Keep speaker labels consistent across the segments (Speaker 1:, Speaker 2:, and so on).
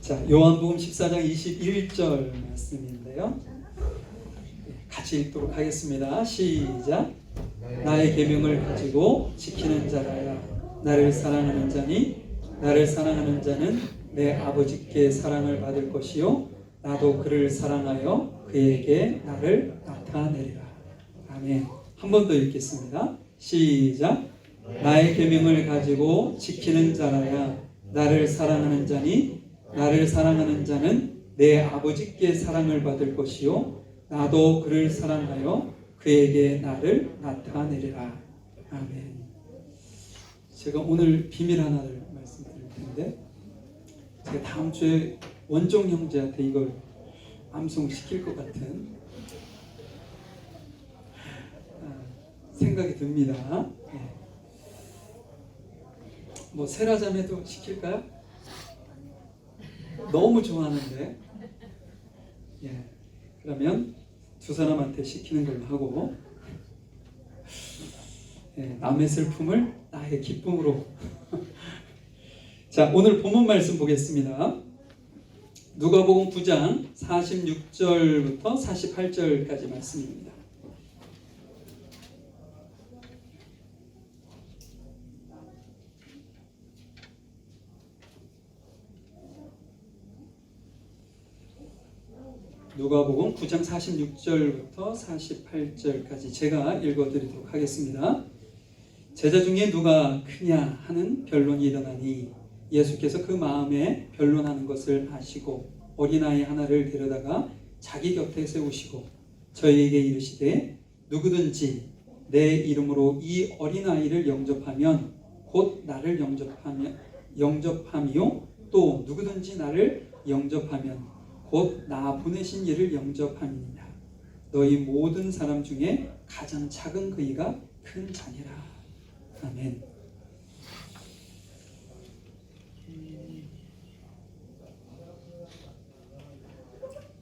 Speaker 1: 자, 요한복음 14장 21절 말씀인데요. 같이 읽도록 하겠습니다. 시작. 나의 계명을 가지고 지키는 자라야 나를 사랑하는 자니 나를 사랑하는 자는 내 아버지께 사랑을 받을 것이요 나도 그를 사랑하여 그에게 나를 나타내리라. 아멘. 한 번 더 읽겠습니다. 시작. 나의 계명을 가지고 지키는 자라야 나를 사랑하는 자니 나를 사랑하는 자는 내 아버지께 사랑을 받을 것이요 나도 그를 사랑하여 그에게 나를 나타내리라. 아멘. 제가 오늘 비밀 하나를 말씀드릴 텐데, 제가 다음 주에 원종 형제한테 이걸 암송시킬 것 같은 생각이 듭니다. 뭐 세라자매도 시킬까요? 너무 좋아하는데, 그러면 두 사람한테 시키는 걸로 하고, 남의 슬픔을 나의 기쁨으로. 자, 오늘 본문 말씀 보겠습니다. 누가복음 9장 46절부터 48절까지 말씀입니다. 누가복음 9장 46절부터 48절까지 제가 읽어드리도록 하겠습니다. 제자 중에 누가 크냐 하는 변론이 일어나니 예수께서 그 마음에 변론하는 것을 아시고 어린아이 하나를 데려다가 자기 곁에 세우시고 저희에게 이르시되 누구든지 내 이름으로 이 어린아이를 영접하면 곧 나를 영접함이요 또 누구든지 나를 영접하면 곧 나 보내신 이를 영접함이니라. 너희 모든 사람 중에 가장 작은 그이가 큰 자니라. 아멘.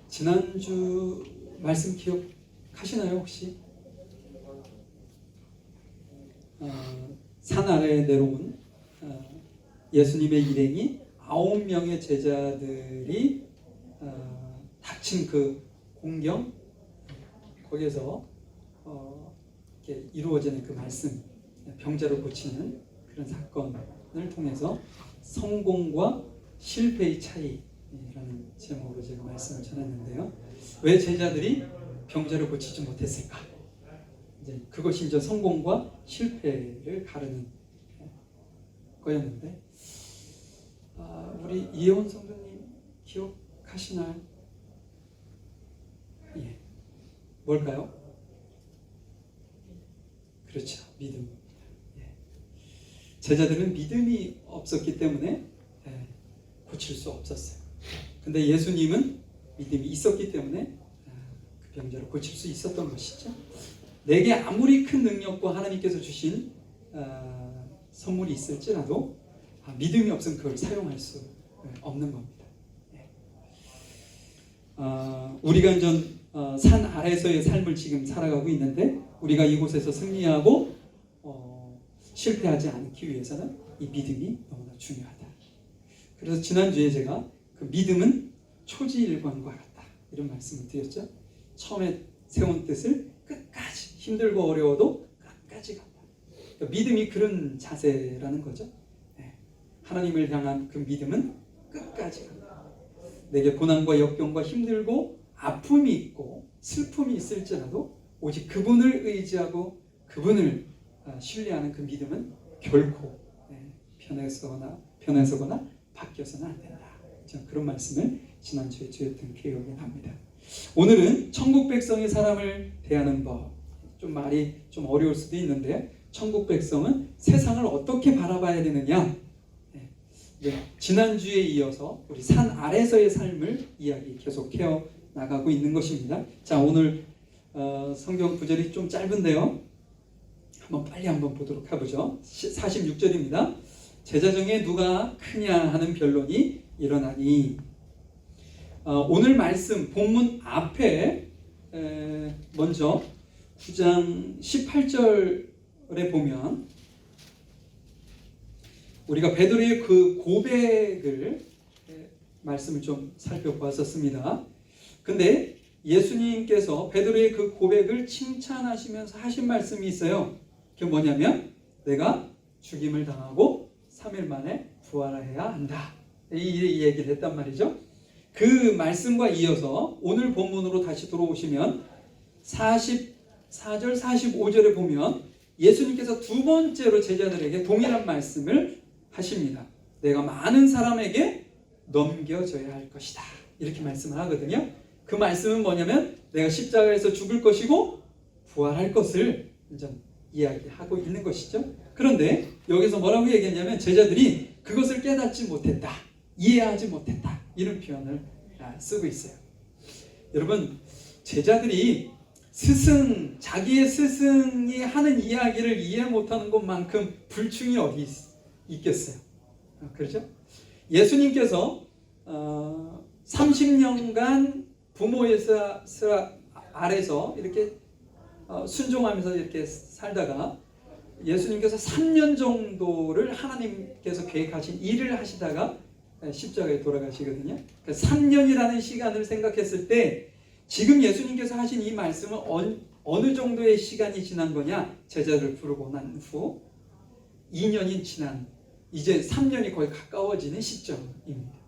Speaker 1: 지난주 말씀 기억하시나요 혹시? 산 아래에 내려온 예수님의 일행이 9명의 제자들이 닥친 그 공경, 거기에서 이렇게 이루어지는 그 말씀, 병자를 고치는 그런 사건을 통해서 성공과 실패의 차이라는 제목으로 제가 말씀을 전했는데요. 왜 제자들이 병자를 고치지 못했을까? 이제 그것이 이제 성공과 실패를 가르는 거였는데, 우리 이혜원 성도님 기억하시나요? 뭘까요? 그렇죠. 믿음. 제자들은 믿음이 없었기 때문에 고칠 수 없었어요. 근데 예수님은 믿음이 있었기 때문에 그 병자를 고칠 수 있었던 것이죠. 내게 아무리 큰 능력과 하나님께서 주신 선물이 있을지라도 믿음이 없으면 그걸 사용할 수 없는 겁니다. 우리가 이제 산 아래서의 삶을 지금 살아가고 있는데 우리가 이곳에서 승리하고 실패하지 않기 위해서는 이 믿음이 너무나 중요하다. 그래서 지난주에 제가 그 믿음은 초지일관과 같다 이런 말씀을 드렸죠. 처음에 세운 뜻을 끝까지, 힘들고 어려워도 끝까지 간다. 그러니까 믿음이 그런 자세라는 거죠. 하나님을 향한 그 믿음은 끝까지 간다. 내게 고난과 역경과 힘들고 아픔이 있고 슬픔이 있을지라도 오직 그분을 의지하고 그분을 신뢰하는 그 믿음은 결코 변해서거나 바뀌어서는 안 된다. 저는 그런 말씀을 지난주에 드렸던 기억이 납니다. 오늘은 천국 백성이 사람을 대하는 법, 좀 말이 좀 어려울 수도 있는데 천국 백성은 세상을 어떻게 바라봐야 되느냐, 지난주에 이어서 우리 산 아래서의 삶을 이야기 계속해어 나가고 있는 것입니다. 자, 오늘 성경 구절이 좀 짧은데요. 한번 보도록 해보죠. 46절입니다. 제자 중에 누가 크냐 하는 변론이 일어나니. 오늘 말씀 본문 앞에 먼저 9장 18절에 보면 우리가 베드로의 그 고백을 말씀을 좀 살펴보았었습니다. 근데 예수님께서 베드로의 그 고백을 칭찬하시면서 하신 말씀이 있어요. 그게 뭐냐면 내가 죽임을 당하고 3일 만에 부활해야 한다. 이 얘기를 했단 말이죠. 그 말씀과 이어서 오늘 본문으로 다시 들어오시면 44절 45절에 보면 예수님께서 두 번째로 제자들에게 동일한 말씀을 하십니다. 내가 많은 사람에게 넘겨져야 할 것이다. 이렇게 말씀을 하거든요. 그 말씀은 뭐냐면 내가 십자가에서 죽을 것이고 부활할 것을 이야기하고 있는 것이죠. 그런데 여기서 뭐라고 얘기했냐면 제자들이 그것을 깨닫지 못했다, 이해하지 못했다, 이런 표현을 쓰고 있어요. 여러분, 제자들이 자기의 스승이 하는 이야기를 이해 못하는 것만큼 불충이 어디 있겠어요. 그렇죠? 예수님께서 30년간 부모의 아래서 이렇게 순종하면서 이렇게 살다가 예수님께서 3년 정도를 하나님께서 계획하신 일을 하시다가 십자가에 돌아가시거든요. 3년이라는 시간을 생각했을 때 지금 예수님께서 하신 이 말씀은 어느 정도의 시간이 지난 거냐? 제자들을 부르고 난 후 2년이 지난, 이제 3년이 거의 가까워지는 시점입니다.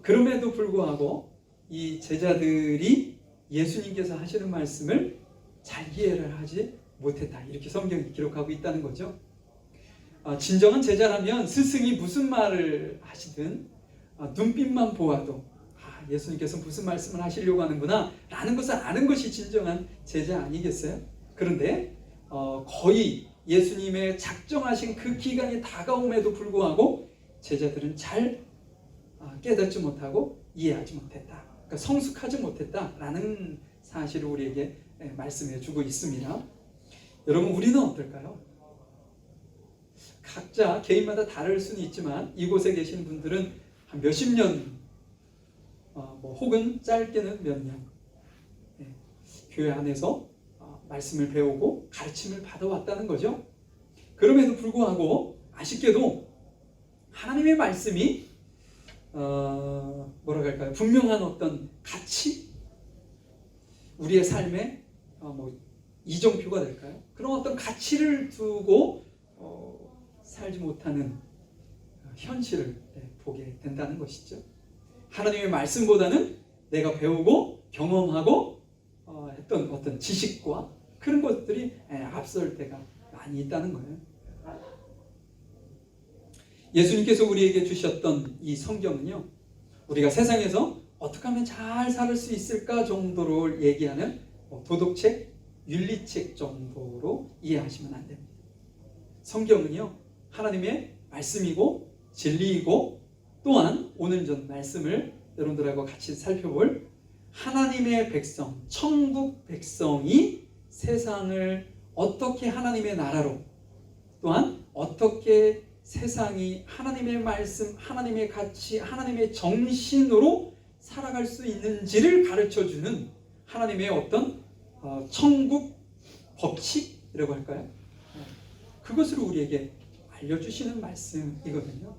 Speaker 1: 그럼에도 불구하고 이 제자들이 예수님께서 하시는 말씀을 잘 이해를 하지 못했다, 이렇게 성경이 기록하고 있다는 거죠. 진정한 제자라면 스승이 무슨 말을 하시든 눈빛만 보아도 예수님께서 무슨 말씀을 하시려고 하는구나 라는 것을 아는 것이 진정한 제자 아니겠어요? 그런데 거의 예수님의 작정하신 그 기간이 다가옴에도 불구하고 제자들은 잘 깨닫지 못하고 이해하지 못했다, 그러니까 성숙하지 못했다라는 사실을 우리에게 말씀해 주고 있습니다. 여러분, 우리는 어떨까요? 각자 개인마다 다를 수는 있지만 이곳에 계신 분들은 한 몇십 년 혹은 짧게는 몇 년 교회 안에서 말씀을 배우고 가르침을 받아왔다는 거죠. 그럼에도 불구하고 아쉽게도 하나님의 말씀이 뭐라고 할까요? 분명한 어떤 가치, 우리의 삶에 이정표가 될까요? 그런 어떤 가치를 두고 살지 못하는 현실을 보게 된다는 것이죠. 하나님의 말씀보다는 내가 배우고 경험하고 했던 어떤 지식과 그런 것들이 앞설 때가 많이 있다는 거예요. 예수님께서 우리에게 주셨던 이 성경은요, 우리가 세상에서 어떻게 하면 잘 살 수 있을까 정도로 얘기하는 도덕책, 윤리책 정도로 이해하시면 안 됩니다. 성경은요, 하나님의 말씀이고 진리이고, 또한 오늘 전 말씀을 여러분들하고 같이 살펴볼 하나님의 백성, 천국 백성이 세상을 어떻게 하나님의 나라로, 또한 어떻게 세상이 하나님의 말씀, 하나님의 가치, 하나님의 정신으로 살아갈 수 있는지를 가르쳐주는 하나님의 어떤 천국 법칙이라고 할까요? 그것을 우리에게 알려주시는 말씀이거든요.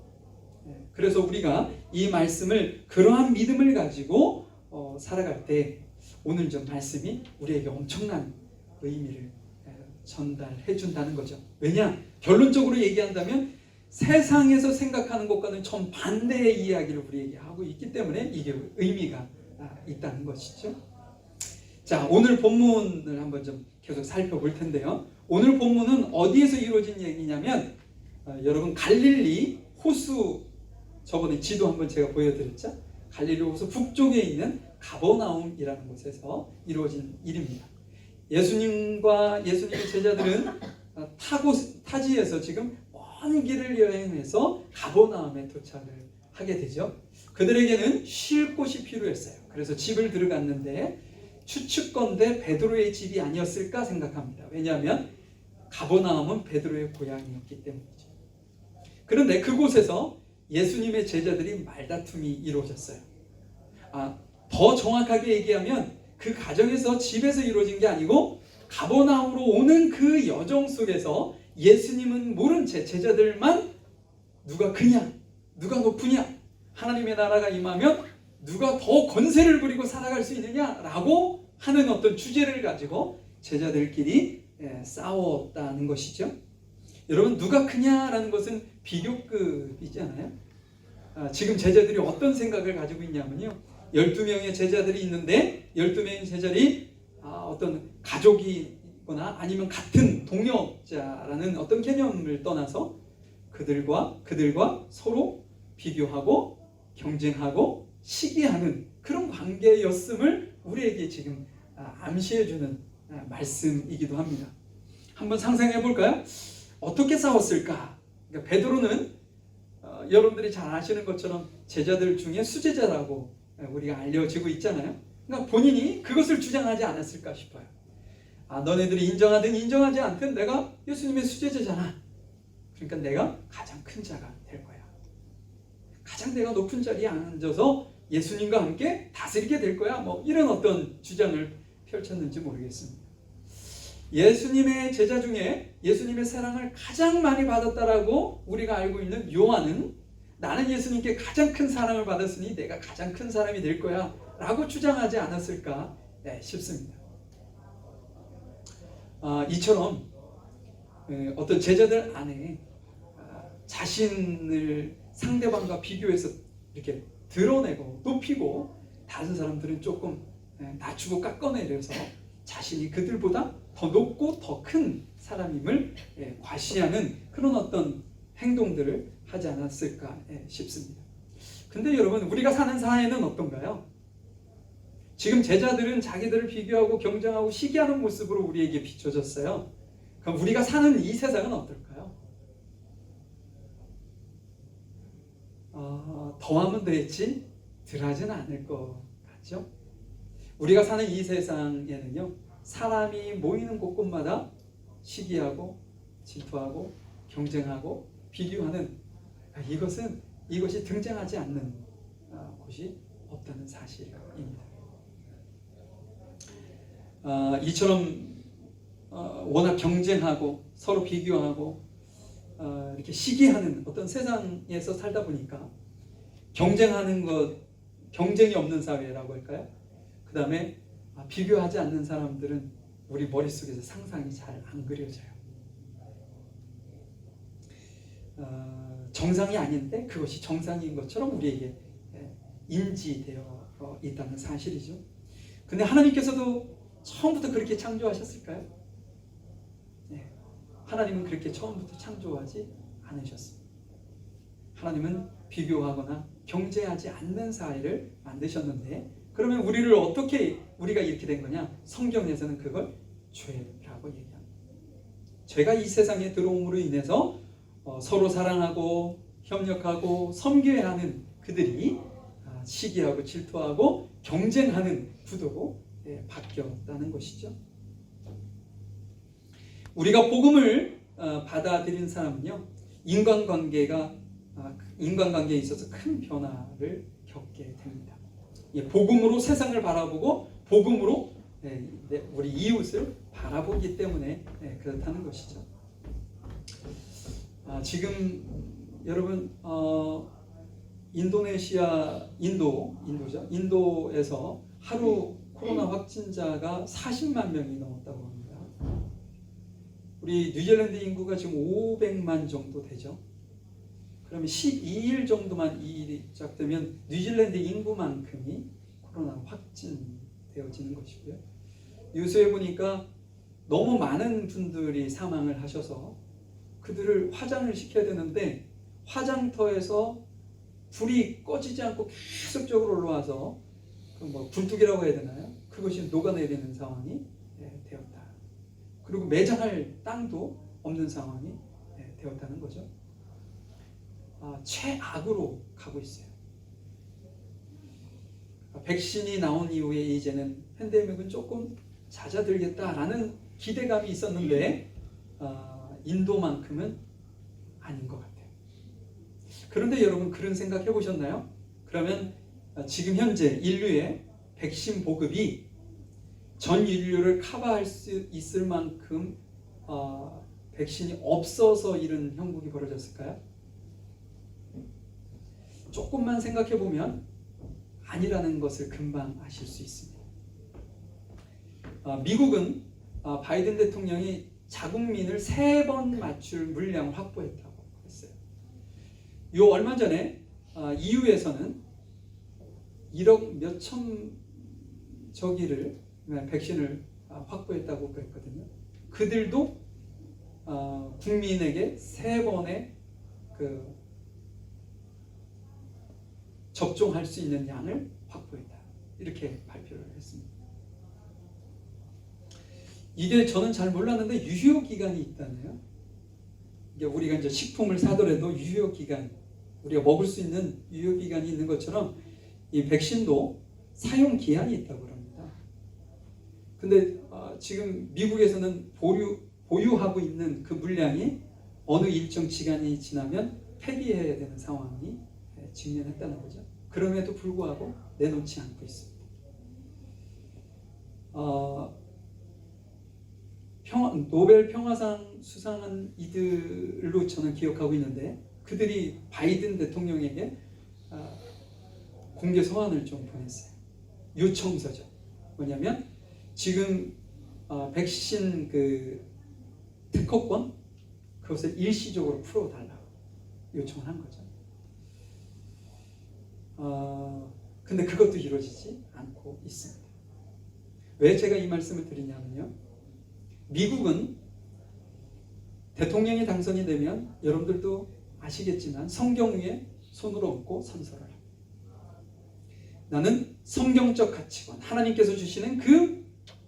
Speaker 1: 그래서 우리가 이 말씀을, 그러한 믿음을 가지고 살아갈 때 오늘 전 말씀이 우리에게 엄청난 의미를 전달해 준다는 거죠. 왜냐? 결론적으로 얘기한다면 세상에서 생각하는 것과는 정반대의 이야기를 우리에게 하고 있기 때문에 이게 의미가 있다는 것이죠. 자, 오늘 본문을 한번 좀 계속 살펴볼 텐데요. 오늘 본문은 어디에서 이루어진 얘기냐면 여러분, 갈릴리 호수, 저번에 지도 한번 제가 보여드렸죠. 갈릴리 호수 북쪽에 있는 가버나움이라는 곳에서 이루어진 일입니다. 예수님과 예수님의 제자들은 타지에서 지금 먼 길을 여행해서 가버나움에 도착을 하게 되죠. 그들에게는 쉴 곳이 필요했어요. 그래서 집을 들어갔는데 추측건대 베드로의 집이 아니었을까 생각합니다. 왜냐하면 가버나움은 베드로의 고향이었기 때문이죠. 그런데 그곳에서 예수님의 제자들이 말다툼이 이루어졌어요. 더 정확하게 얘기하면 그 가정에서, 집에서 이루어진 게 아니고 가버나움으로 오는 그 여정 속에서 예수님은 모른 채 제자들만 누가 크냐, 누가 높으냐 하나님의 나라가 임하면 누가 더 권세를 부리고 살아갈 수 있느냐라고 하는 어떤 주제를 가지고 제자들끼리 싸웠다는 것이죠. 여러분, 누가 크냐라는 것은 비교급이잖아요. 지금 제자들이 어떤 생각을 가지고 있냐면요, 12명의 제자들이 있는데 12명의 제자들이 어떤 가족이거나 아니면 같은 동역자라는 어떤 개념을 떠나서 그들과 서로 비교하고 경쟁하고 시기하는 그런 관계였음을 우리에게 지금 암시해주는 말씀이기도 합니다. 한번 상상해 볼까요? 어떻게 싸웠을까? 그러니까 베드로는 여러분들이 잘 아시는 것처럼 제자들 중에 수제자라고 우리가 알려지고 있잖아요. 그러니까 본인이 그것을 주장하지 않았을까 싶어요. 너네들이 인정하든 인정하지 않든 내가 예수님의 수제자잖아. 그러니까 내가 가장 큰 자가 될 거야. 가장 내가 높은 자리에 앉아서 예수님과 함께 다스리게 될 거야. 뭐 이런 어떤 주장을 펼쳤는지 모르겠습니다. 예수님의 제자 중에 예수님의 사랑을 가장 많이 받았다라고 우리가 알고 있는 요한은 나는 예수님께 가장 큰 사랑을 받았으니 내가 가장 큰 사람이 될 거야 라고 주장하지 않았을까 싶습니다. 이처럼 어떤 제자들 안에 자신을 상대방과 비교해서 이렇게 드러내고 높이고 다른 사람들은 조금 낮추고 깎아내려서 자신이 그들보다 더 높고 더 큰 사람임을 과시하는 그런 어떤 행동들을 하지 않았을까 싶습니다. 근데 여러분, 우리가 사는 사회는 어떤가요? 지금 제자들은 자기들을 비교하고 경쟁하고 시기하는 모습으로 우리에게 비춰졌어요. 그럼 우리가 사는 이 세상은 어떨까요? 더하면 되겠지 덜하지는 않을 것 같죠? 우리가 사는 이 세상에는요, 사람이 모이는 곳곳마다 시기하고 질투하고 경쟁하고 비교하는 이것이 등장하지 않는 곳이 없다는 사실입니다. 이처럼 워낙 경쟁하고 서로 비교하고 이렇게 시기하는 어떤 세상에서 살다 보니까 경쟁하는 것, 경쟁이 없는 사회라고 할까요? 그 다음에 비교하지 않는 사람들은 우리 머릿속에서 상상이 잘 안 그려져요. 정상이 아닌데 그것이 정상인 것처럼 우리에게 인지되어 있다는 사실이죠. 근데 하나님께서도 처음부터 그렇게 창조하셨을까요? 네. 하나님은 그렇게 처음부터 창조하지 않으셨습니다. 하나님은 비교하거나 경쟁하지 않는 사회를 만드셨는데, 그러면 우리가 이렇게 된 거냐? 성경에서는 그걸 죄라고 얘기합니다. 죄가 이 세상에 들어옴으로 인해서 서로 사랑하고 협력하고 섬겨야 하는 그들이 시기하고 질투하고 경쟁하는 구도로 바뀌었다는 것이죠. 우리가 복음을 받아들인 사람은요, 인간관계에 있어서 큰 변화를 겪게 됩니다. 복음으로 세상을 바라보고 복음으로 우리 이웃을 바라보기 때문에 그렇다는 것이죠. 지금 여러분 인도에서 하루 코로나 확진자가 40만 명이 넘었다고 합니다. 우리 뉴질랜드 인구가 지금 500만 정도 되죠. 그러면 12일 정도만 이 일이 시작되면 뉴질랜드 인구만큼이 코로나 확진되어지는 것이고요. 뉴스에 보니까 너무 많은 분들이 사망을 하셔서 그들을 화장을 시켜야 되는데 화장터에서 불이 꺼지지 않고 계속적으로 올라와서 굴뚝이라고 해야 되나요? 그것이 녹아내리는 상황이 되었다. 그리고 매장할 땅도 없는 상황이 되었다는 거죠. 최악으로 가고 있어요. 백신이 나온 이후에 이제는 팬데믹은 조금 잦아들겠다라는 기대감이 있었는데 인도만큼은 아닌 것 같아요. 그런데 여러분, 그런 생각 해보셨나요? 그러면 지금 현재 인류의 백신 보급이 전 인류를 커버할 수 있을 만큼 백신이 없어서 이런 형국이 벌어졌을까요? 조금만 생각해 보면 아니라는 것을 금방 아실 수 있습니다. 미국은 바이든 대통령이 자국민을 3번 맞출 물량을 확보했다고 했어요. 요 얼마 전에 EU에서는 1억 몇천 저기를 백신을 확보했다고 그랬거든요. 그들도 국민에게 3번의 그 접종할 수 있는 양을 확보했다. 이렇게 발표를 했습니다. 이게 저는 잘 몰랐는데 유효기간이 있다네요. 우리가 이제 식품을 사더라도 유효기간, 우리가 먹을 수 있는 유효기간이 있는 것처럼 이 백신도 사용기한이 있다고 합니다. 근데 지금 미국에서는 보유하고 있는 그 물량이 어느 일정 기간이 지나면 폐기해야 되는 상황이 직면했다는 거죠. 그럼에도 불구하고 내놓지 않고 있습니다. 노벨 평화상 수상한 이들로 저는 기억하고 있는데 그들이 바이든 대통령에게 공개 서한을 좀 보냈어요. 요청서죠. 뭐냐면 지금 백신 그 특허권 그것을 일시적으로 풀어달라고 요청을 한 거죠. 근데 그것도 이루어지지 않고 있습니다. 왜 제가 이 말씀을 드리냐면요. 미국은 대통령이 당선이 되면 여러분들도 아시겠지만 성경 위에 손을 얹고 선서를 합니다. 나는 성경적 가치관, 하나님께서 주시는 그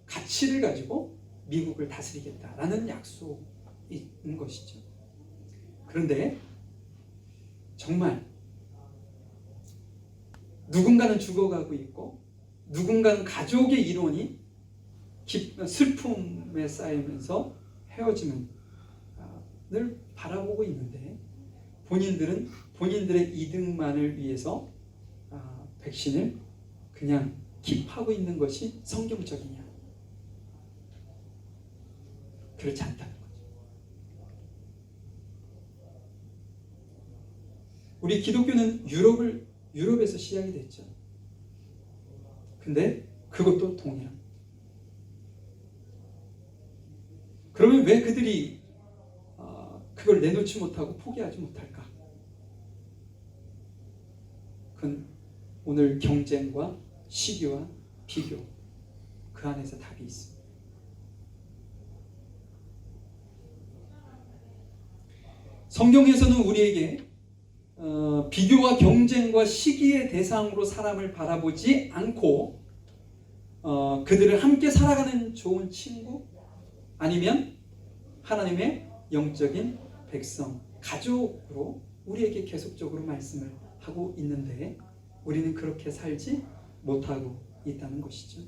Speaker 1: 가치를 가지고 미국을 다스리겠다라는 약속이 있는 것이죠. 그런데 정말 누군가는 죽어가고 있고 누군가는 가족의 이론이 슬픔에 쌓이면서 헤어짐을 바라보고 있는데 본인들은 본인들의 이득만을 위해서 백신을 그냥 킵하고 있는 것이 성경적이냐? 그렇지 않다는 거죠. 우리 기독교는 유럽에서 시작이 됐죠. 근데 그것도 동일합니다. 그러면 왜 그들이 그걸 내놓지 못하고 포기하지 못할까? 그건 오늘 경쟁과 시기와 비교 그 안에서 답이 있습니다. 성경에서는 우리에게 비교와 경쟁과 시기의 대상으로 사람을 바라보지 않고 그들을 함께 살아가는 좋은 친구 아니면 하나님의 영적인 백성, 가족으로 우리에게 계속적으로 말씀을 하고 있는데 우리는 그렇게 살지 못하고 있다는 것이죠.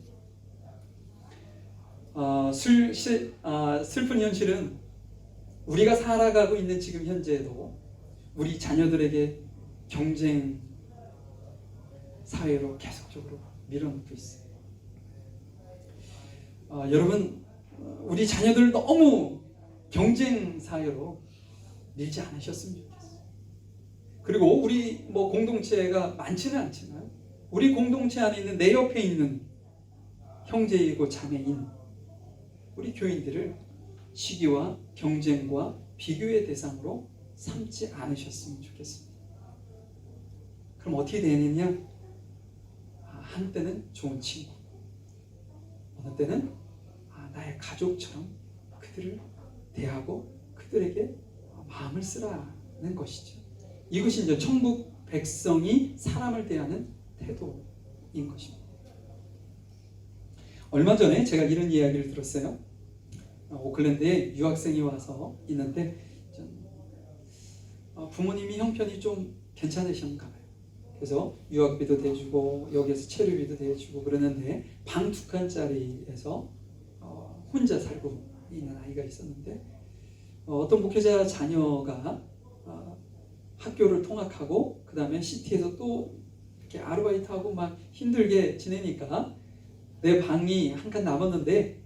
Speaker 1: 슬픈 현실은 우리가 살아가고 있는 지금 현재에도 우리 자녀들에게 경쟁 사회로 계속적으로 밀어넣고 있어요. 여러분, 우리 자녀들 너무 경쟁 사회로 밀지 않으셨으면 좋겠어요. 그리고 우리 공동체가 많지는 않지만 우리 공동체 안에 있는 내 옆에 있는 형제이고 자매인 우리 교인들을 시기와 경쟁과 비교의 대상으로 삼지 않으셨으면 좋겠습니다. 그럼 어떻게 되느냐? 한때는 좋은 친구, 어느 때는 나의 가족처럼 그들을 대하고 그들에게 마음을 쓰라는 것이죠. 이것이 이제 천국 백성이 사람을 대하는 태도인 것입니다. 얼마 전에 제가 이런 이야기를 들었어요. 오클랜드에 유학생이 와서 있는데 부모님이 형편이 좀 괜찮으신가 봐요. 그래서 유학비도 대주고 여기에서 체류비도 대주고 그러는데 방 2칸짜리에서 혼자 살고 있는 아이가 있었는데 어떤 목회자 자녀가 학교를 통학하고 그 다음에 시티에서 또 이렇게 아르바이트하고 막 힘들게 지내니까 내 방이 한 칸 남았는데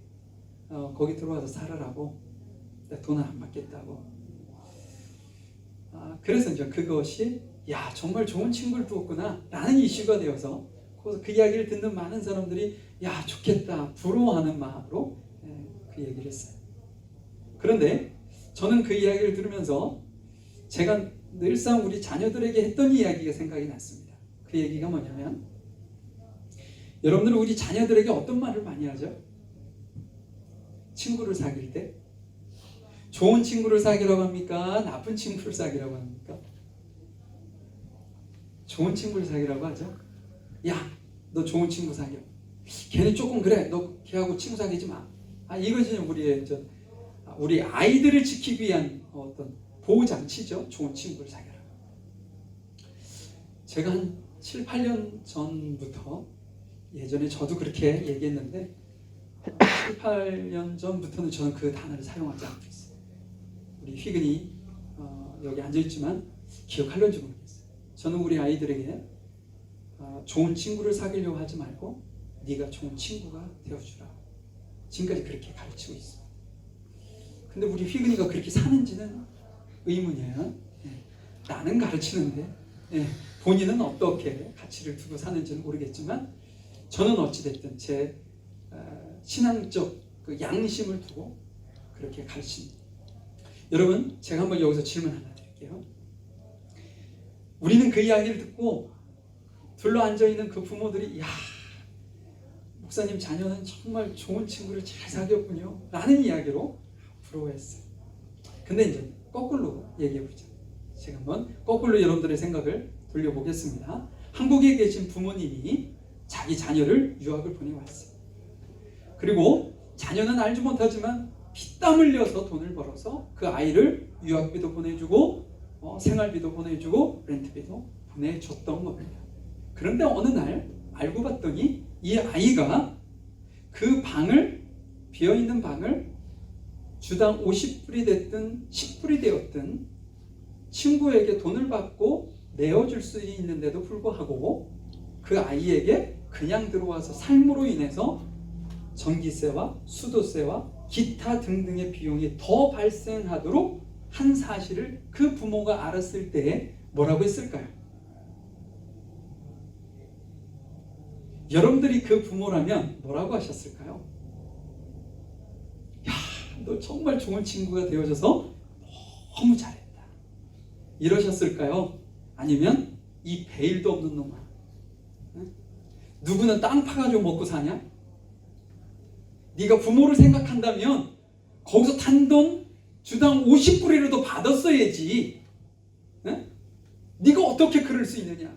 Speaker 1: 거기 들어와서 살으라고 돈을 안 받겠다고. 그래서 이제 그것이 야, 정말 좋은 친구를 두었구나 라는 이슈가 되어서 그 이야기를 듣는 많은 사람들이 야, 좋겠다 부러워하는 마음으로 그 얘기를 했어요. 그런데 저는 그 이야기를 들으면서 제가 늘상 우리 자녀들에게 했던 이야기가 생각이 났습니다. 그 얘기가 뭐냐면, 여러분들은 우리 자녀들에게 어떤 말을 많이 하죠? 친구를 사귈 때 좋은 친구를 사귀라고 합니까? 나쁜 친구를 사귀라고 합니까? 좋은 친구를 사귀라고 하죠. 야, 너 좋은 친구 사귀어. 걔는 조금 그래. 너 걔하고 친구 사귀지 마. 이것이 우리 아이들을 지키기 위한 어떤 보호장치죠. 좋은 친구를 사귀라. 제가 한 7, 8년 전부터, 예전에 저도 그렇게 얘기했는데 7, 8년 전부터는 저는 그 단어를 사용하지 않고 있어요. 우리 휘근이 여기 앉아있지만 기억할런지 모르겠어요. 저는 우리 아이들에게 좋은 친구를 사귀려고 하지 말고 네가 좋은 친구가 되어주라. 지금까지 그렇게 가르치고 있어요. 근데 우리 휘근이가 그렇게 사는지는 의문이에요. 나는 가르치는데 본인은 어떻게 가치를 두고 사는지는 모르겠지만 저는 어찌됐든 제 신앙적 그 양심을 두고 그렇게 가르칩니다. 여러분, 제가 한번 여기서 질문 하나 드릴게요. 우리는 그 이야기를 듣고 둘러 앉아있는 그 부모들이 야, 목사님 자녀는 정말 좋은 친구를 잘 사귀었군요 라는 이야기로 부러워했어요. 근데 이제 거꾸로 얘기해보죠. 제가 한번 거꾸로 여러분들의 생각을 돌려보겠습니다. 한국에 계신 부모님이 자기 자녀를 유학을 보내왔어요. 그리고 자녀는 알지 못하지만 피땀 흘려서 돈을 벌어서 그 아이를 유학비도 보내주고 생활비도 보내주고 렌트비도 보내줬던 겁니다. 그런데 어느 날 알고 봤더니 이 아이가 그 방을, 비어있는 방을 주당 50불이 됐든 10불이 되었든 친구에게 돈을 받고 내어줄 수 있는데도 불구하고 그 아이에게 그냥 들어와서 삶으로 인해서 전기세와 수도세와 기타 등등의 비용이 더 발생하도록 한 사실을 그 부모가 알았을 때 뭐라고 했을까요? 여러분들이 그 부모라면 뭐라고 하셨을까요? 야, 너 정말 좋은 친구가 되어줘서 너무 잘했다 이러셨을까요? 아니면 이 베일도 없는 놈아, 누구는 땅 파가지고 먹고 사냐? 네가 부모를 생각한다면 거기서 단돈 주당 50불이라도 받았어야지. 네가 어떻게 그럴 수 있느냐?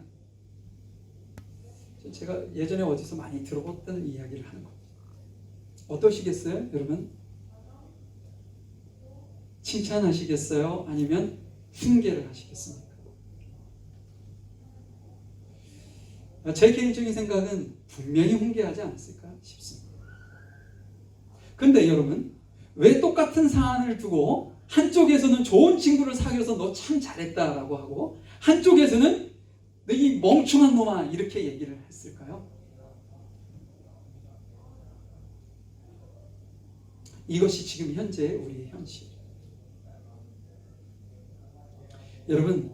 Speaker 1: 제가 예전에 어디서 많이 들어봤던 이야기를 하는 겁니다. 어떠시겠어요, 여러분? 칭찬하시겠어요? 아니면 흉계를 하시겠습니까? 제 개인적인 생각은 분명히 훈계하지 않았을까 싶습니다. 근데 여러분, 왜 똑같은 사안을 두고 한쪽에서는 좋은 친구를 사귀어서 너 참 잘했다라고 하고 한쪽에서는 너 이 멍청한 놈아 이렇게 얘기를 했을까요? 이것이 지금 현재 우리의 현실. 여러분,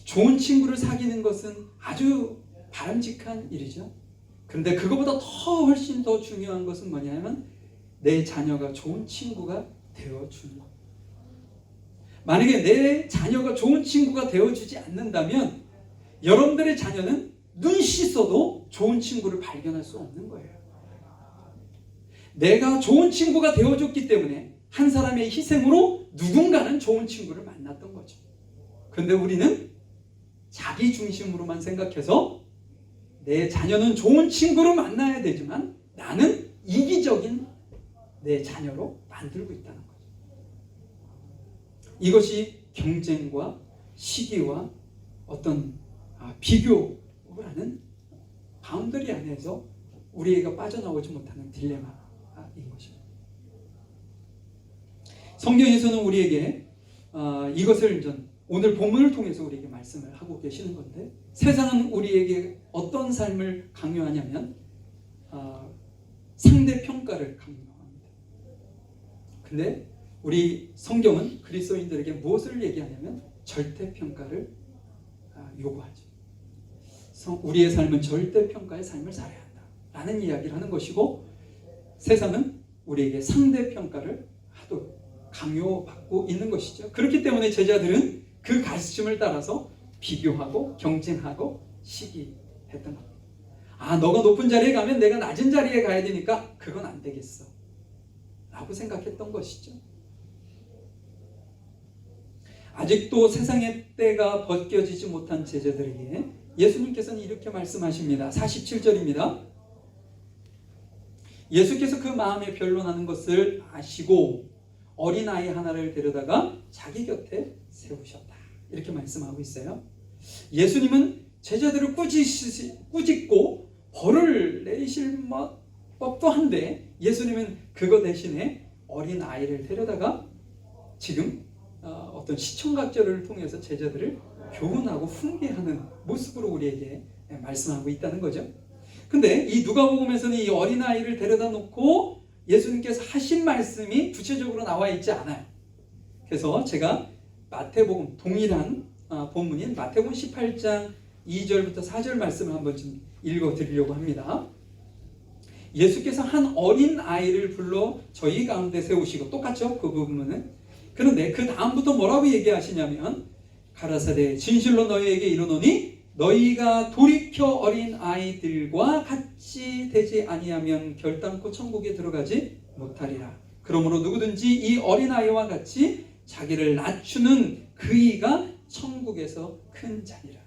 Speaker 1: 좋은 친구를 사귀는 것은 아주 바람직한 일이죠. 그런데 그거보다 훨씬 더 중요한 것은 뭐냐면 내 자녀가 좋은 친구가 되어주는 것. 만약에 내 자녀가 좋은 친구가 되어주지 않는다면 여러분들의 자녀는 눈 씻어도 좋은 친구를 발견할 수 없는 거예요. 내가 좋은 친구가 되어줬기 때문에 한 사람의 희생으로 누군가는 좋은 친구를 만났던 거죠. 그런데 우리는 자기 중심으로만 생각해서 내 자녀는 좋은 친구를 만나야 되지만 나는 이기적인 내 자녀로 만들고 있다는 거죠. 이것이 경쟁과 시기와 어떤 비교라는 바운더리 안에서 우리 애가 빠져나오지 못하는 딜레마인 것입니다. 성경에서는 우리에게 이것을 오늘 본문을 통해서 우리에게 말씀을 하고 계시는 건데, 세상은 우리에게 어떤 삶을 강요하냐면 상대평가를 강요합니다. 근데 우리 성경은 그리스도인들에게 무엇을 얘기하냐면 절대평가를 요구하죠. 우리의 삶은 절대평가의 삶을 살아야 한다 라는 이야기를 하는 것이고, 세상은 우리에게 상대평가를 하도 강요받고 있는 것이죠. 그렇기 때문에 제자들은 그 가르침을 따라서 비교하고 경쟁하고 시기했던 겁니다. 너가 높은 자리에 가면 내가 낮은 자리에 가야 되니까 그건 안 되겠어 라고 생각했던 것이죠. 아직도 세상의 때가 벗겨지지 못한 제자들에게 예수님께서는 이렇게 말씀하십니다. 47절입니다. 예수께서 그 마음에 변론하는 것을 아시고 어린아이 하나를 데려다가 자기 곁에 세우셨다. 이렇게 말씀하고 있어요. 예수님은 제자들을 꾸짖고 벌을 내리실 법도 한데, 예수님은 그거 대신에 어린아이를 데려다가 지금 어떤 시청각절을 통해서 제자들을 교훈하고 훈계하는 모습으로 우리에게 말씀하고 있다는 거죠. 근데 이 누가복음에서는 이 어린아이를 데려다 놓고 예수님께서 하신 말씀이 구체적으로 나와 있지 않아요. 그래서 제가 마태복음 동일한 본문인 마태복음 18장 2절부터 4절 말씀을 한번 좀 읽어드리려고 합니다. 예수께서 한 어린아이를 불러 저희 가운데 세우시고, 똑같죠? 그 부분은. 그런데 그 다음부터 뭐라고 얘기하시냐면, 가라사대 진실로 너희에게 이르노니 너희가 돌이켜 어린 아이들과 같이 되지 아니하면 결단코 천국에 들어가지 못하리라. 그러므로 누구든지 이 어린 아이와 같이 자기를 낮추는 그이가 천국에서 큰 자니라.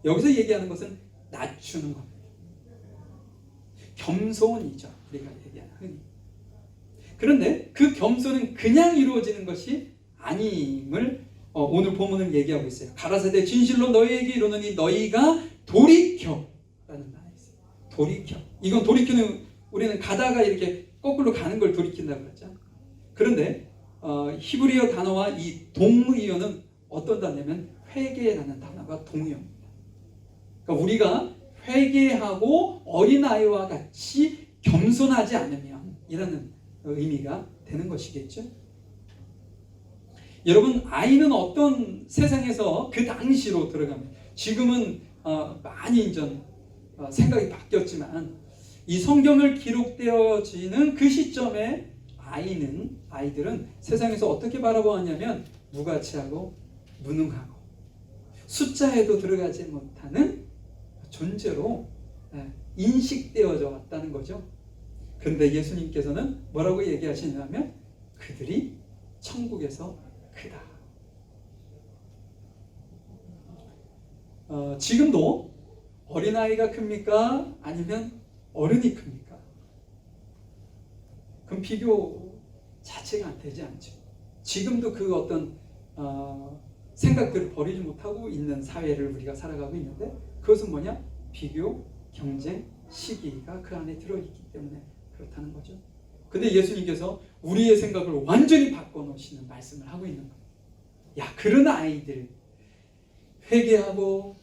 Speaker 1: 여기서 얘기하는 것은 낮추는 겁니다. 겸손이죠. 우리가 얘기하는 흔히. 그런데 그 겸손은 그냥 이루어지는 것이 아님을 오늘 본문은 얘기하고 있어요. 가라사대 진실로 너희에게 이르노니 너희가 돌이켜 라는 말이 있어요. 돌이켜. 이건 돌이키는, 우리는 가다가 이렇게 거꾸로 가는 걸 돌이킨다고 그러죠. 그런데 히브리어 단어와 이 동의어는 어떤 단어냐면 회개라는 단어가 동의어입니다. 그러니까 우리가 회개하고 어린아이와 같이 겸손하지 않으면 이라는 의미가 되는 것이겠죠. 여러분, 아이는 어떤 세상에서 그 당시로 들어가면, 지금은 많이 생각이 바뀌었지만 이 성경을 기록되어지는 그 시점에 아이들은 세상에서 어떻게 바라보았냐면 무가치하고 무능하고 숫자에도 들어가지 못하는 존재로 인식되어져 왔다는 거죠. 그런데 예수님께서는 뭐라고 얘기하시냐면 그들이 천국에서 크다. 지금도 어린아이가 큽니까? 아니면 어른이 큽니까? 그럼 비교 자체가 되지 않죠. 지금도 그 어떤 생각들을 버리지 못하고 있는 사회를 우리가 살아가고 있는데, 그것은 뭐냐? 비교, 경쟁, 시기가 그 안에 들어있기 때문에 그렇다는 거죠. 근데 예수님께서 우리의 생각을 완전히 바꿔놓으시는 말씀을 하고 있는 거예요. 야, 그런 아이들, 회개하고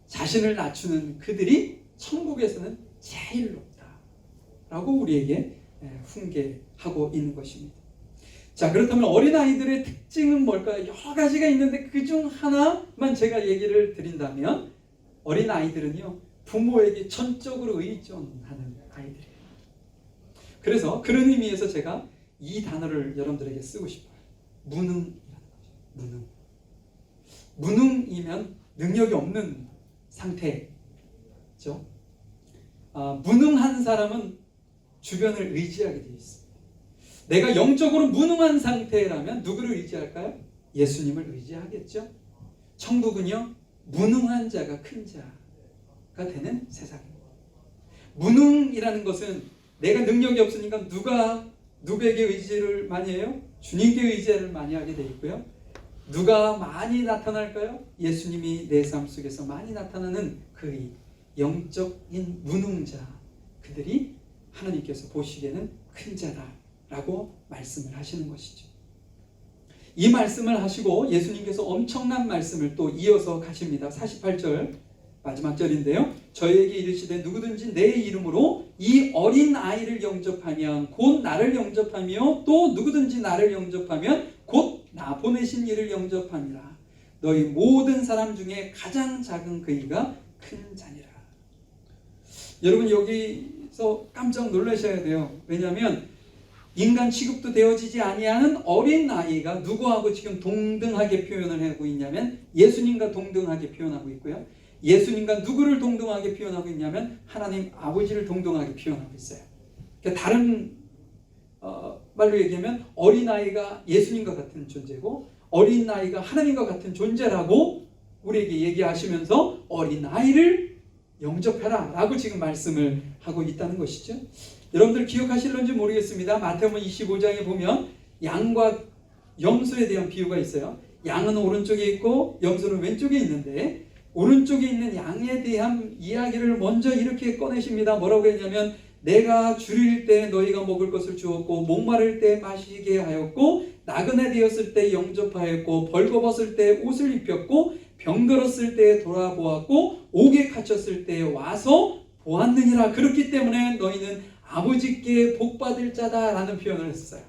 Speaker 1: 자신을 낮추는 그들이 천국에서는 제일 높다라고 우리에게 훈계하고 있는 것입니다. 자, 그렇다면 어린아이들의 특징은 뭘까요? 여러 가지가 있는데 그중 하나만 제가 얘기를 드린다면, 어린아이들은요, 부모에게 전적으로 의존하는 아이들이에요. 그래서 그런 의미에서 제가 이 단어를 여러분들에게 쓰고 싶어요. 무능이라는 거죠. 무능이면 능력이 없는 상태죠. 무능한 사람은 주변을 의지하게 되어 있습니다. 내가 영적으로 무능한 상태라면 누구를 의지할까요? 예수님을 의지하겠죠. 천국은요, 무능한 자가 큰 자가 되는 세상입니다. 무능이라는 것은 내가 능력이 없으니까 누구에게 의지를 많이 해요? 주님께 의지를 많이 하게 되어 있고요. 누가 많이 나타날까요? 예수님이 내 삶 속에서 많이 나타나는 그 영적인 무능자, 그들이 하나님께서 보시기에는 큰 자다라고 말씀을 하시는 것이죠. 이 말씀을 하시고 예수님께서 엄청난 말씀을 또 이어서 가십니다. 48절 마지막 절인데요. 저희에게 이르시되 누구든지 내 이름으로 이 어린 아이를 영접하면 곧 나를 영접하며 또 누구든지 나를 영접하면 곧 나 보내신 이를 영접함이라. 너희 모든 사람 중에 가장 작은 그이가 큰 자니라. 여러분 여기서 깜짝 놀라셔야 돼요. 왜냐하면 인간 취급도 되어지지 아니하는 어린 아이가 누구하고 지금 동등하게 표현을 하고 있냐면 예수님과 동등하게 표현하고 있고요. 예수님과 누구를 동등하게 표현하고 있냐면 하나님 아버지를 동등하게 표현하고 있어요. 그러니까 다른 말로 얘기하면 어린아이가 예수님과 같은 존재고 어린아이가 하나님과 같은 존재라고 우리에게 얘기하시면서 어린아이를 영접해라 라고 지금 말씀을 하고 있다는 것이죠. 여러분들 기억하실런지 모르겠습니다. 마태복음 25장에 보면 양과 염소에 대한 비유가 있어요. 양은 오른쪽에 있고 염소는 왼쪽에 있는데 오른쪽에 있는 양에 대한 이야기를 먼저 이렇게 꺼내십니다. 뭐라고 했냐면 내가 줄일 때 너희가 먹을 것을 주었고 목마를 때 마시게 하였고 나그네 되었을 때 영접하였고 벌거벗을 때 옷을 입혔고 병들었을 때 돌아보았고 옥에 갇혔을 때 와서 보았느니라. 그렇기 때문에 너희는 아버지께 복받을 자다라는 표현을 했어요.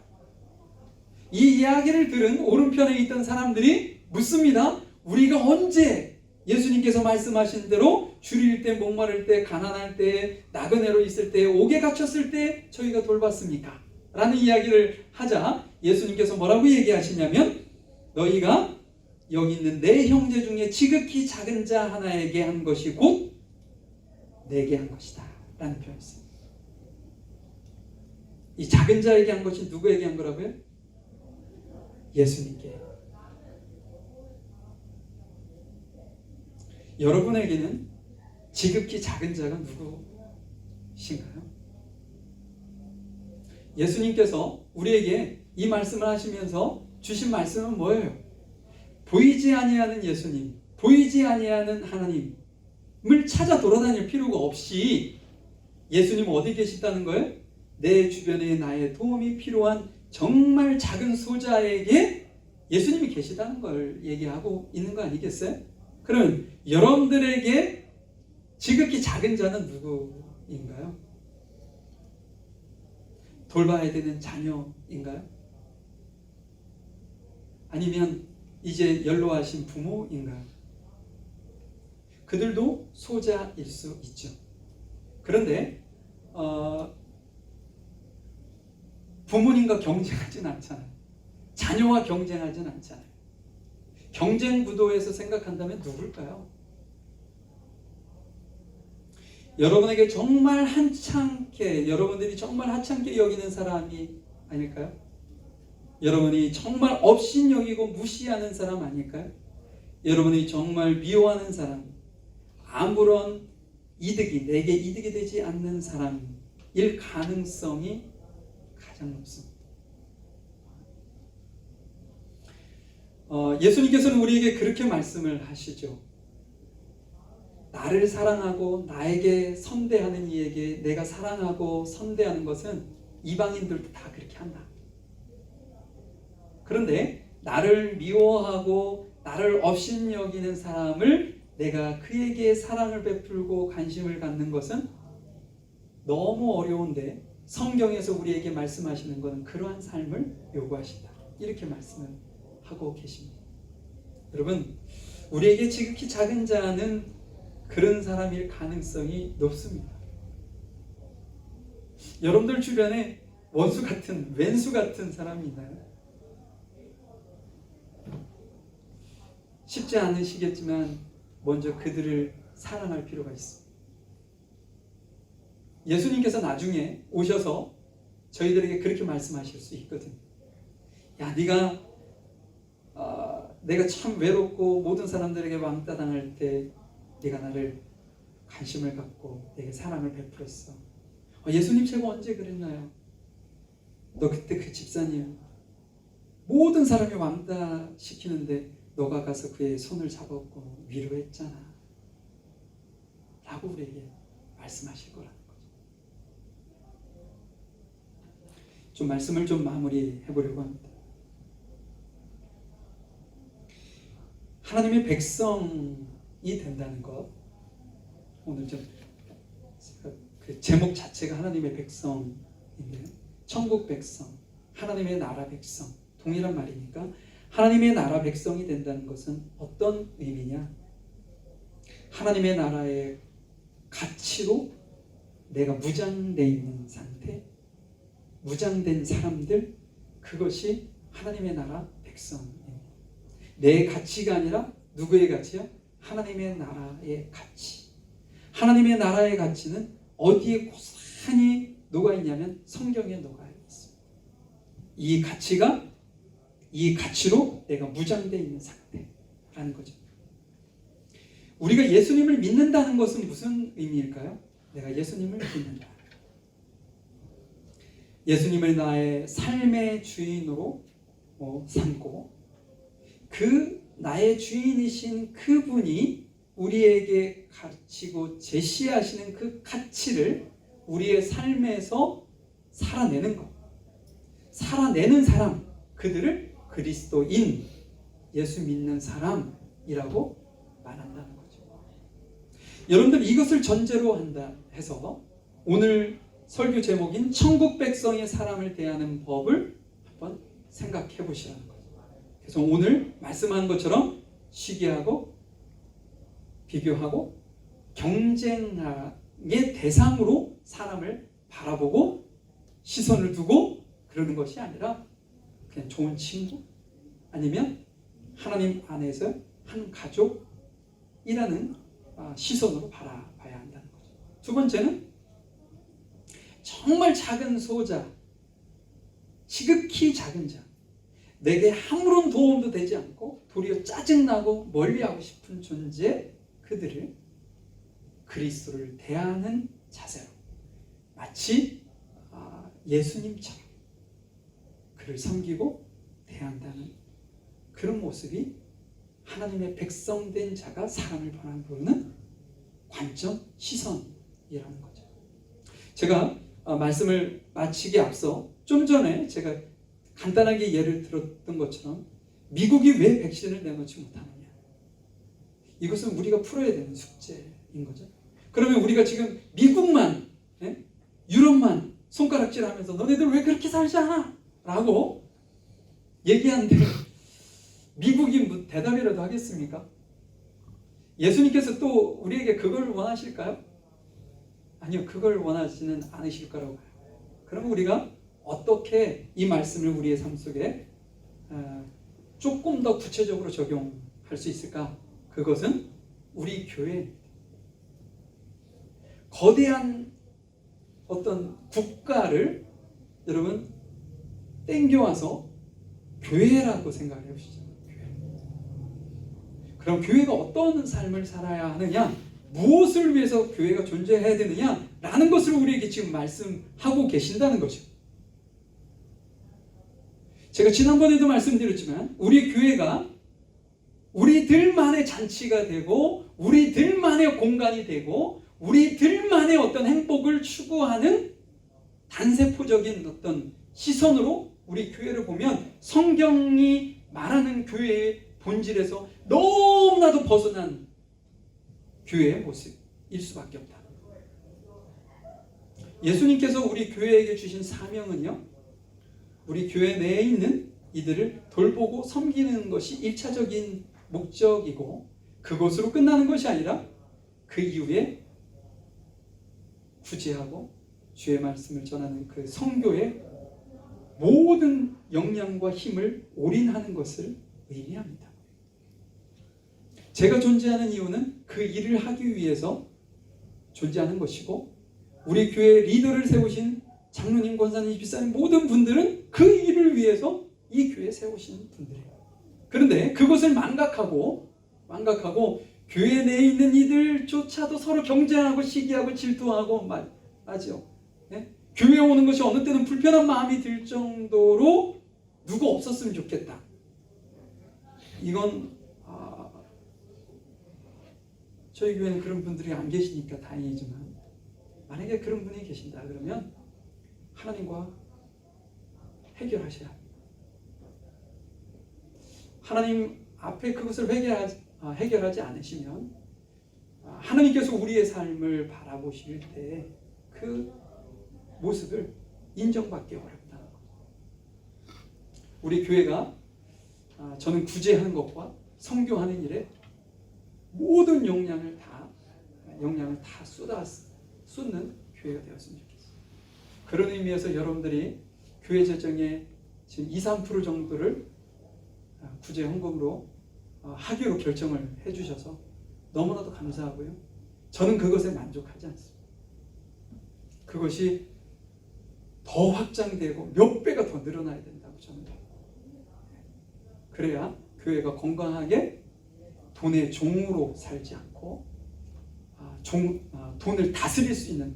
Speaker 1: 이 이야기를 들은 오른편에 있던 사람들이 묻습니다. 우리가 언제 예수님께서 말씀하신 대로 줄일 때, 목마를 때, 가난할 때, 나그네로 있을 때, 옥에 갇혔을 때 저희가 돌봤습니까? 라는 이야기를 하자 예수님께서 뭐라고 얘기하시냐면 너희가 여기 있는 내 형제 중에 지극히 작은 자 하나에게 한 것이 곧 내게 한 것이다 라는 표현이 있습니다. 이 작은 자에게 한 것이 누구에게 한 거라고요? 예수님께. 여러분에게는 지극히 작은 자가 누구신가요? 예수님께서 우리에게 이 말씀을 하시면서 주신 말씀은 뭐예요? 보이지 아니하는 예수님, 보이지 아니하는 하나님을 찾아 돌아다닐 필요가 없이 예수님은 어디 계시다는 거예요? 내 주변에 나의 도움이 필요한 정말 작은 소자에게 예수님이 계시다는 걸 얘기하고 있는 거 아니겠어요? 그럼 여러분들에게 지극히 작은 자는 누구인가요? 돌봐야 되는 자녀인가요? 아니면 이제 연로하신 부모인가요? 그들도 소자일 수 있죠. 그런데 부모님과 경쟁하진 않잖아요. 자녀와 경쟁하진 않잖아요. 경쟁 구도에서 생각한다면 누굴까요? 여러분에게 정말 한창게, 여러분들이 정말 하찮게 여기는 사람이 아닐까요? 여러분이 정말 업신여기고 무시하는 사람 아닐까요? 여러분이 정말 미워하는 사람, 아무런 이득이 내게 이득이 되지 않는 사람일 가능성이 가장 높습니다. 예수님께서는 우리에게 그렇게 말씀을 하시죠. 나를 사랑하고 나에게 선대하는 이에게 내가 사랑하고 선대하는 것은 이방인들도 다 그렇게 한다. 그런데 나를 미워하고 나를 업신여기는 사람을 내가 그에게 사랑을 베풀고 관심을 갖는 것은 너무 어려운데 성경에서 우리에게 말씀하시는 것은 그러한 삶을 요구하신다. 이렇게 말씀을 하고 계십니다. 여러분, 우리에게 지극히 작은 자는 그런 사람일 가능성이 높습니다. 여러분들 주변에 원수 같은, 왼수 같은 사람이 있나요? 쉽지 않으시겠지만 먼저 그들을 사랑할 필요가 있습니다. 예수님께서 나중에 오셔서 저희들에게 그렇게 말씀하실 수 있거든요. 야, 내가 참 외롭고 모든 사람들에게 왕따 당할 때 네가 나를 관심을 갖고 내게 사랑을 베풀었어. 예수님 제가 언제 그랬나요? 너 그때 그 집사님 모든 사람이 왕따 시키는데 너가 가서 그의 손을 잡았고 위로했잖아 라고 우리에게 말씀하실 거라는 거죠. 좀 말씀을 좀 마무리해 보려고 합니다. 하나님의 백성이 된다는 것, 오늘 그 제목 자체가 하나님의 백성인데요. 천국 백성, 하나님의 나라 백성, 동일한 말이니까 하나님의 나라 백성이 된다는 것은 어떤 의미냐? 하나님의 나라의 가치로 내가 무장되어 있는 상태, 무장된 사람들, 그것이 하나님의 나라 백성입니다. 내 가치가 아니라 누구의 가치요? 하나님의 나라의 가치. 하나님의 나라의 가치는 어디에 고스란히 녹아있냐면 성경에 녹아있습니다. 이 가치가, 이 가치로 내가 무장되어 있는 상태라는 거죠. 우리가 예수님을 믿는다는 것은 무슨 의미일까요? 내가 예수님을 믿는다. 예수님을 나의 삶의 주인으로 삼고 그 나의 주인이신 그분이 우리에게 가르치고 제시하시는 그 가치를 우리의 삶에서 살아내는 것. 살아내는 사람, 그들을 그리스도인, 예수 믿는 사람이라고 말한다는 거죠. 여러분들 이것을 전제로 한다 해서 오늘 설교 제목인 천국 백성의 사람을 대하는 법을 한번 생각해 보시라는 거죠. 그래서 오늘 말씀한 것처럼 시기하고 비교하고 경쟁의 대상으로 사람을 바라보고 시선을 두고 그러는 것이 아니라 그냥 좋은 친구 아니면 하나님 안에서 한 가족이라는 시선으로 바라봐야 한다는 거죠. 두 번째는 정말 작은 소자, 지극히 작은 자, 내게 아무런 도움도 되지 않고 도리어 짜증나고 멀리하고 싶은 존재, 그들을 그리스도를 대하는 자세로 마치 예수님처럼 그를 섬기고 대한다는 그런 모습이 하나님의 백성된 자가 사람을 바라보는 관점, 시선이라는 거죠. 제가 말씀을 마치기 앞서 좀 전에 제가 간단하게 예를 들었던 것처럼 미국이 왜 백신을 내놓지 못하느냐, 이것은 우리가 풀어야 되는 숙제인 거죠. 그러면 우리가 지금 미국만, 유럽만 손가락질하면서 너네들 왜 그렇게 살지 않아? 라고 얘기하는데 미국이 뭐 대답이라도 하겠습니까? 예수님께서 또 우리에게 그걸 원하실까요? 아니요, 그걸 원하지는 않으실 거라고 봐요. 그럼 우리가 어떻게 이 말씀을 우리의 삶 속에 조금 더 구체적으로 적용할 수 있을까? 그것은 우리 교회입니다. 거대한 어떤 국가를 여러분 땡겨와서 교회라고 생각을 해보시죠. 그럼 교회가 어떤 삶을 살아야 하느냐, 무엇을 위해서 교회가 존재해야 되느냐 라는 것을 우리에게 지금 말씀하고 계신다는 거죠. 제가 지난번에도 말씀드렸지만 우리 교회가 우리들만의 잔치가 되고 우리들만의 공간이 되고 우리들만의 어떤 행복을 추구하는 단세포적인 어떤 시선으로 우리 교회를 보면 성경이 말하는 교회의 본질에서 너무나도 벗어난 교회의 모습일 수밖에 없다. 예수님께서 우리 교회에게 주신 사명은요, 우리 교회 내에 있는 이들을 돌보고 섬기는 것이 1차적인 목적이고 그것으로 끝나는 것이 아니라 그 이후에 구제하고 주의 말씀을 전하는 그 선교의 모든 역량과 힘을 올인하는 것을 의미합니다. 제가 존재하는 이유는 그 일을 하기 위해서 존재하는 것이고 우리 교회 리더를 세우신 장로님, 권사님, 집사님 모든 분들은 그 일을 위해서 이 교회에 세우신 분들이에요. 그런데 그것을 망각하고 교회 내에 있는 이들조차도 서로 경쟁하고 시기하고 질투하고 맞죠? 네? 교회에 오는 것이 어느 때는 불편한 마음이 들 정도로 누가 없었으면 좋겠다. 이건 저희 교회는 그런 분들이 안 계시니까 다행이지만 만약에 그런 분이 계신다 그러면 하나님과 해결하셔야 합니다. 하나님 앞에 그것을 해결하지 않으시면 하나님께서 우리의 삶을 바라보실 때 그 모습을 인정받기 어렵다는 거죠. 우리 교회가 저는 구제하는 것과 선교하는 일에 모든 역량을 다 쏟는 교회가 되었으면 좋겠어요. 그런 의미에서 여러분들이 교회 재정의 지금 2~3% 정도를 구제 헌금으로 하기로 결정을 해주셔서 너무나도 감사하고요. 저는 그것에 만족하지 않습니다. 그것이 더 확장되고 몇 배가 더 늘어나야 된다고 저는 해요. 그래야 교회가 건강하게 돈의 종으로 살지 않고 돈을 다스릴 수 있는,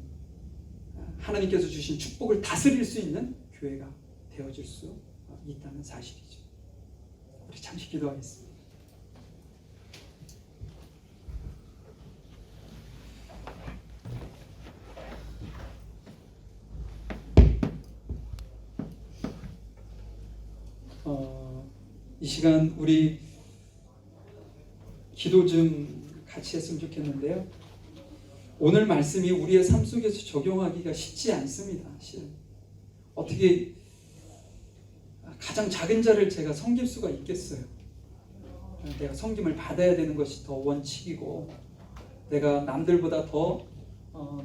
Speaker 1: 하나님께서 주신 축복을 다스릴 수 있는 교회가 되어질 수 있다는 사실이죠. 우리 잠시 기도하겠습니다. 이 시간 우리 기도 좀 같이 했으면 좋겠는데요. 오늘 말씀이 우리의 삶 속에서 적용하기가 쉽지 않습니다. 실은 어떻게 가장 작은 자를 제가 섬길 수가 있겠어요? 내가 섬김을 받아야 되는 것이 더 원칙이고, 내가 남들보다 더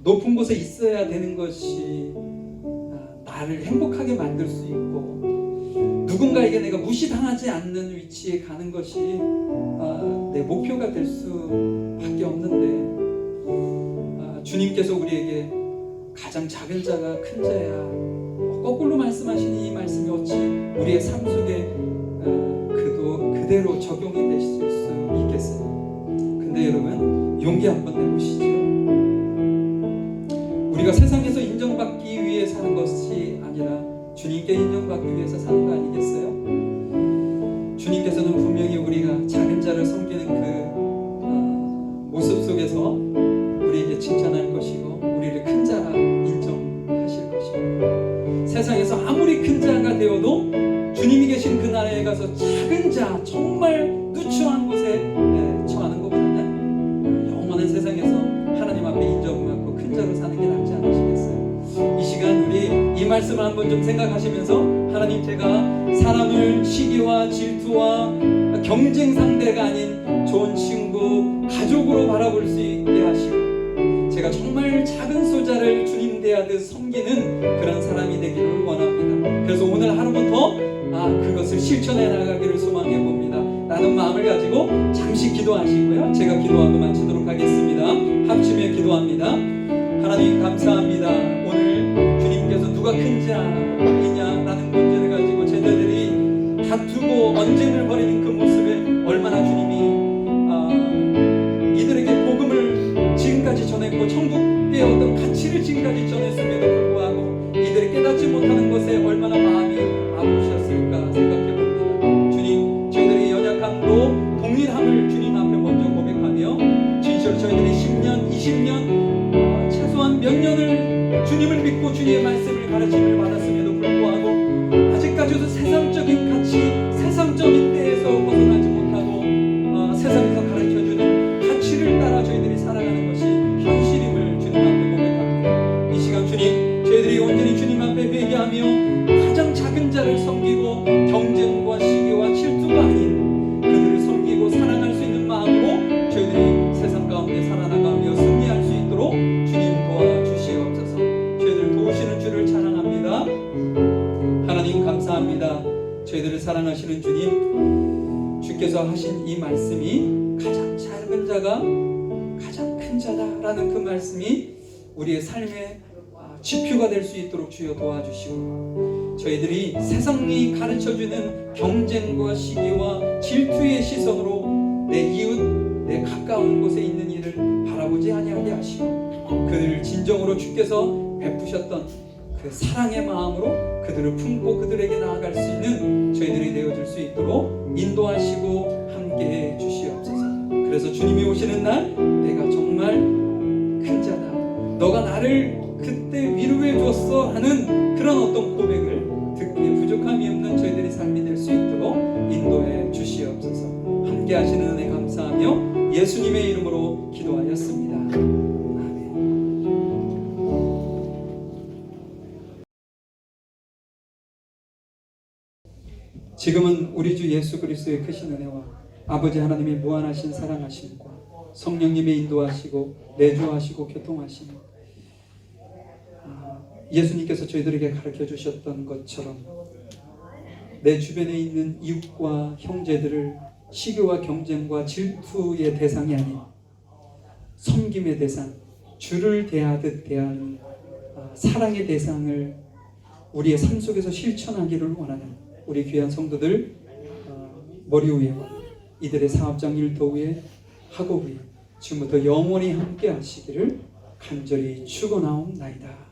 Speaker 1: 높은 곳에 있어야 되는 것이 나를 행복하게 만들 수 있고, 누군가에게 내가 무시당하지 않는 위치에 가는 것이 내 목표가 될 수밖에 없는데, 주님께서 우리에게 가장 작은 자가 큰 자야, 거꾸로 말씀하시는 이 말씀이 어찌 우리의 삶 속에 그대로 적용이 되실 수 있겠어요? 근데 여러분, 용기 한번 내보시죠. 우리가 세상에서 인정받기 위해 사는 것이 아니라 주님께 인정받기 위해서 사는 거 아니겠어요? 주님께서는 분명히 우리가 작은 자를 섬기는 그 모습 속에서 우리에게 칭찬할 것이고, 우리를 큰 자라 인정하실 것이고, 세상에서 아무리 큰 자가 되어도 주님이 계신 그 나라에 가서 작은 자, 정말 누추한 곳에 처하는 것보다는 영원한 세상에서 하나님 앞에 인정받고 큰 자로 사는 게 낫지 않으시겠어요? 이 시간 우리 이 말씀을 한번 좀 생각하시면서, 하나님, 제가 사람을 시기와 질투와 경쟁 상대가 아닌 좋은 친구, 가족으로 바라볼 수 있게 하시고, 제가 정말 작은 소자를 주님 대하듯 섬기는 그런 사람이 되기를 원합니다. 그래서 오늘 하루부터 그것을 실천해 나가기를 소망해 봅니다. 라는 마음을 가지고 잠시 기도하시고요, 제가 기도하고 마치도록 하겠습니다. 합심해 기도합니다. 하나님 감사합니다. 오늘 주님께서 누가 큰 자이냐라는 문제를 가지고 제자들이 다투고 언쟁을 벌이는 그 모습에 얼마나 주님이 이들에게 복음을 지금까지 전했고 천국의 어떤 가치를 지금까지 전했음에도 불구하고 이들이 깨닫지 못하는 것에 얼마나 마음이 아프셨을까 생각해 봅니다. 주님, 저희들의 연약함도 동일함을 주님 앞에 먼저 고백하며, 진실로 저희들이 10년, 20년 최소한 몇 년을 주님을 믿고 주님의 말씀을 가르침을 받았음에도 불구하고 아직까지도 세상적인 가치, 세상적인 때에서 벗어나지 못하고 세상에서 가르쳐주는 가치를 따라 저희들이 살아가는 것이 현실임을 주님 앞에 고백합니다. 이 시간 주님, 저희들이 온전히 주님 앞에 회개하며 가장 작은 자를 섬기고 경쟁과 시기와 질투가 아닌 그들을 섬기고 사랑할 수 있는 마음으로 저희들이 세상 가운데 살아나가며 승리할 수 있도록 주님 도와주시옵소서. 저희들을 도우시는 주를 찬양합니다. 하나님 감사합니다. 저희들을 사랑하시는 주님, 주께서 하신 이 말씀이 가장 작은 자가 가장 큰 자다라는 그 말씀이 우리의 삶의 지표가 될 수 있도록 주여 도와주시고, 저희들이 세상이 가르쳐주는 경쟁과 시기와 질투의 시선으로 내 이웃, 내 가까운 곳에 있는 이를 바라보지 아니하게 하시고, 그들을 진정으로 주께서 베푸셨던 그 사랑의 마음으로 그들을 품고 그들에게 나아갈 수 있는 저희들이 되어줄 수 있도록 인도하시고 함께해 주시옵소서. 그래서 주님이 오시는 날 내가 정말 큰 자다, 너가 나를 그때 위로해 줬어 하는 그런 어떤 고백을 듣기에 부족함이 없는 저희들의 삶이 될 수 있도록 인도해 주시옵소서. 함께 하시는 은혜 감사하며 예수님의 이름으로 기도하였습니다. 지금은 우리 주 예수 그리스도의 크신 은혜와 아버지 하나님의 무한하신 사랑하심과 성령님의 인도하시고 내주하시고 교통하심, 예수님께서 저희들에게 가르쳐 주셨던 것처럼 내 주변에 있는 이웃과 형제들을 시기와 경쟁과 질투의 대상이 아닌 섬김의 대상, 주를 대하듯 대하는 사랑의 대상을 우리의 삶 속에서 실천하기를 원하는 우리 귀한 성도들 머리 위에와 이들의 사업장 일도 위에 학업 위에 지금부터 영원히 함께 하시기를 간절히 축원하옵나이다.